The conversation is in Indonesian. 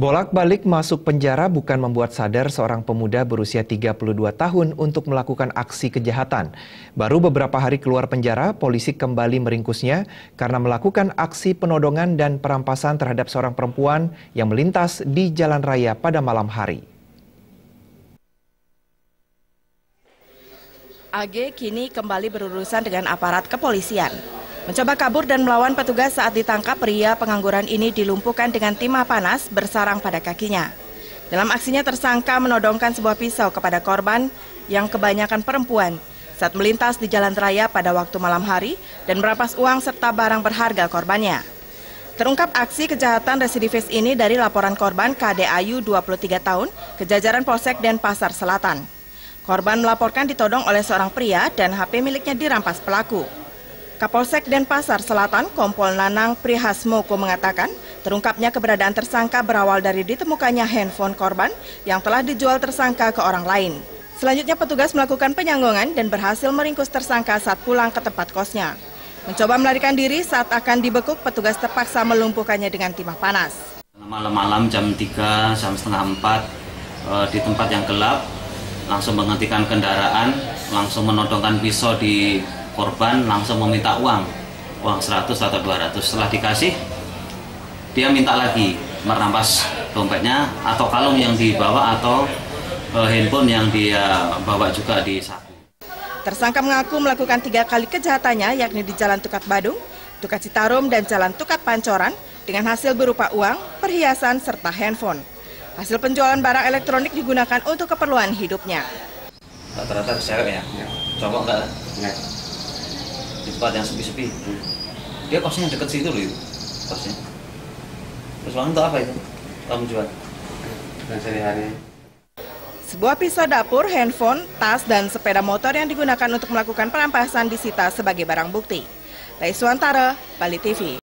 Bolak-balik masuk penjara bukan membuat sadar seorang pemuda berusia 32 tahun untuk melakukan aksi kejahatan. Baru beberapa hari keluar penjara, polisi kembali meringkusnya karena melakukan aksi penodongan dan perampasan terhadap seorang perempuan yang melintas di jalan raya pada malam hari. AG kini kembali berurusan dengan aparat kepolisian. Mencoba kabur dan melawan petugas saat ditangkap, pria pengangguran ini dilumpuhkan dengan timah panas bersarang pada kakinya. Dalam aksinya tersangka menodongkan sebuah pisau kepada korban yang kebanyakan perempuan saat melintas di jalan raya pada waktu malam hari dan merampas uang serta barang berharga korbannya. Terungkap aksi kejahatan residivis ini dari laporan korban KD Ayu 23 tahun ke jajaran Polsek Denpasar Selatan. Korban melaporkan ditodong oleh seorang pria dan HP miliknya dirampas pelaku. Kapolsek Denpasar Selatan, Kompol Nanang Prihasmoko mengatakan, terungkapnya keberadaan tersangka berawal dari ditemukannya handphone korban yang telah dijual tersangka ke orang lain. Selanjutnya petugas melakukan penyanggongan dan berhasil meringkus tersangka saat pulang ke tempat kosnya. Mencoba melarikan diri saat akan dibekuk, petugas terpaksa melumpuhkannya dengan timah panas. Malam-malam jam 3, jam setengah 4 di tempat yang gelap, langsung menghentikan kendaraan, langsung menodongkan pisau di korban, langsung meminta uang 100 atau 200. Setelah dikasih, dia minta lagi merampas dompetnya atau kalung yang dibawa atau handphone yang dia bawa juga di saku. Tersangka mengaku melakukan 3 kali kejahatannya, yakni di Jalan Tukat Badung, Tukat Citarum, dan Jalan Tukat Pancoran dengan hasil berupa uang, perhiasan, serta handphone. Hasil penjualan barang elektronik digunakan untuk keperluan hidupnya. Rata-rata cewek ya? Cowok enggak? Enggak. Di tempat yang sepi-sepi. Dia kosnya deket situ loh itu, kosnya. Terus uang untuk apa itu kamu jual? Dan sehari-hari. Sebuah pisau dapur, handphone, tas, dan sepeda motor yang digunakan untuk melakukan perampasan disita sebagai barang bukti. Raiswantara, Bali TV.